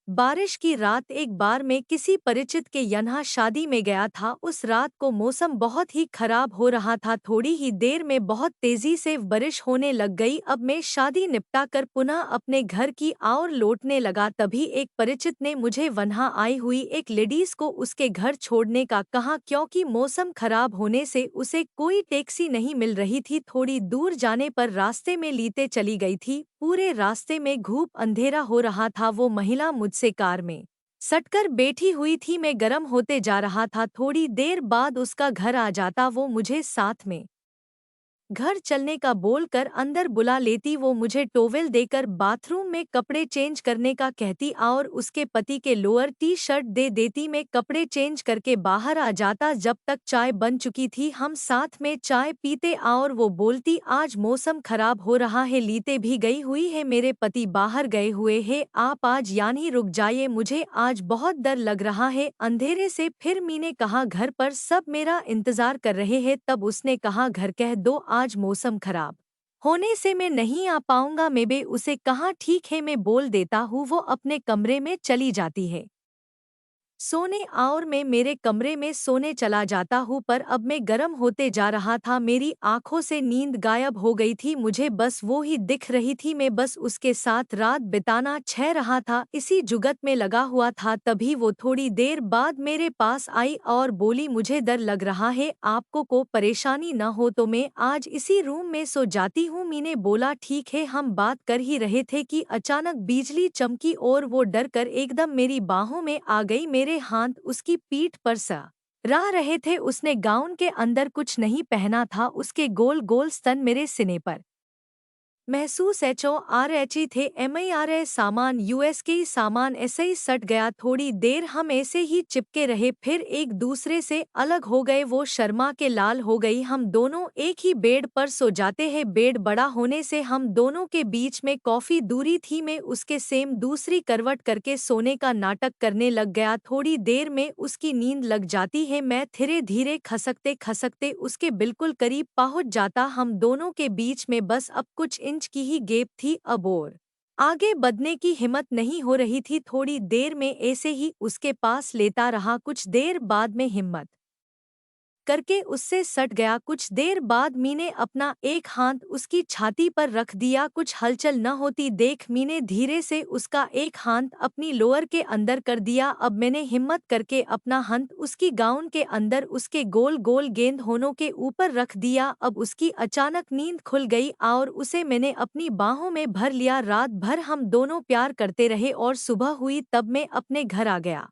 बारिश की रात एक बार मैं किसी परिचित के यहाँ शादी में गया था। उस रात को मौसम बहुत ही खराब हो रहा था। थोड़ी ही देर में बहुत तेजी से बारिश होने लग गई। अब मैं शादी निपटा कर पुनः अपने घर की ओर लौटने लगा, तभी एक परिचित ने मुझे वहाँ आई हुई एक लेडीज को उसके घर छोड़ने का कहा, क्योंकि मौसम खराब होने से उसे कोई टैक्सी नहीं मिल रही थी। थोड़ी दूर जाने पर रास्ते में लीते चली गई थी। पूरे रास्ते में घूप अंधेरा हो रहा था। वो महिला मुझसे कार में सटकर बैठी हुई थी। मैं गर्म होते जा रहा था। थोड़ी देर बाद उसका घर आ जाता। वो मुझे साथ में घर चलने का बोलकर अंदर बुला लेती। वो मुझे टॉवेल देकर बाथरूम में कपड़े चेंज करने का कहती और उसके पति के लोअर टी शर्ट दे देती। मैं कपड़े चेंज करके बाहर आ जाता। जब तक चाय बन चुकी थी हम साथ में चाय पीते और वो बोलती, आज मौसम खराब हो रहा है, लीते भी गई हुई है, मेरे पति बाहर गए हुए हैं, आप आज यानी रुक जाइए, मुझे आज बहुत डर लग रहा है अंधेरे से। फिर मैंने कहा घर पर सब मेरा इंतजार कर रहे हैं। तब उसने कहा घर कह दो, आज मौसम खराब होने से मैं नहीं आ पाऊंगा। मैं भी उसे कहा ठीक है, मैं बोल देता हूँ। वो अपने कमरे में चली जाती है सोने और मैं मेरे कमरे में सोने चला जाता हूँ। पर अब मैं गर्म होते जा रहा था। मेरी आंखों से नींद गायब हो गई थी। मुझे बस वो ही दिख रही थी। मैं बस उसके साथ रात बिताना चाह रहा था, इसी जुगत में लगा हुआ था। तभी वो थोड़ी देर बाद मेरे पास आई और बोली, मुझे डर लग रहा है, आपको को परेशानी न हो तो मैं आज इसी रूम में सो जाती हूँ। मैंने बोला ठीक है। हम बात कर ही रहे थे कि अचानक बिजली चमकी और वो डर कर एकदम मेरी बाहों में आ गई। मेरे हाथ उसकी पीठ पर सा रह रहे थे। उसने गाउन के अंदर कुछ नहीं पहना था। उसके गोल गोल स्तन मेरे सीने पर महसूस HORHE थे। MIRA सामान US के ही सामान ऐसे ही सट गया। थोड़ी देर हम ऐसे ही चिपके रहे, फिर एक दूसरे से अलग हो गए। वो शर्मा के लाल हो गई। हम दोनों एक ही बेड पर सो जाते हैं। बेड बड़ा होने से हम दोनों के बीच में काफी दूरी थी। मैं उसके सेम दूसरी करवट करके सोने का नाटक करने लग गया। थोड़ी देर में उसकी नींद लग जाती है। मैं धीरे धीरे खसकते खसकते उसके बिल्कुल करीब पहुंच जाता। हम दोनों के बीच में बस अब कुछ इंच की ही गैप थी। अब और आगे बढ़ने की हिम्मत नहीं हो रही थी। थोड़ी देर में ऐसे ही उसके पास लेटा रहा। कुछ देर बाद में हिम्मत करके उससे सट गया। कुछ देर बाद मैंने अपना एक हाथ उसकी छाती पर रख दिया। कुछ हलचल न होती देख मैंने धीरे से उसका एक हाथ अपनी लोअर के अंदर कर दिया। अब मैंने हिम्मत करके अपना हाथ उसकी गाउन के अंदर उसके गोल गोल गेंद होनों के ऊपर रख दिया। अब उसकी अचानक नींद खुल गई और उसे मैंने अपनी बाहों में भर लिया। रात भर हम दोनों प्यार करते रहे और सुबह हुई तब मैं अपने घर आ गया।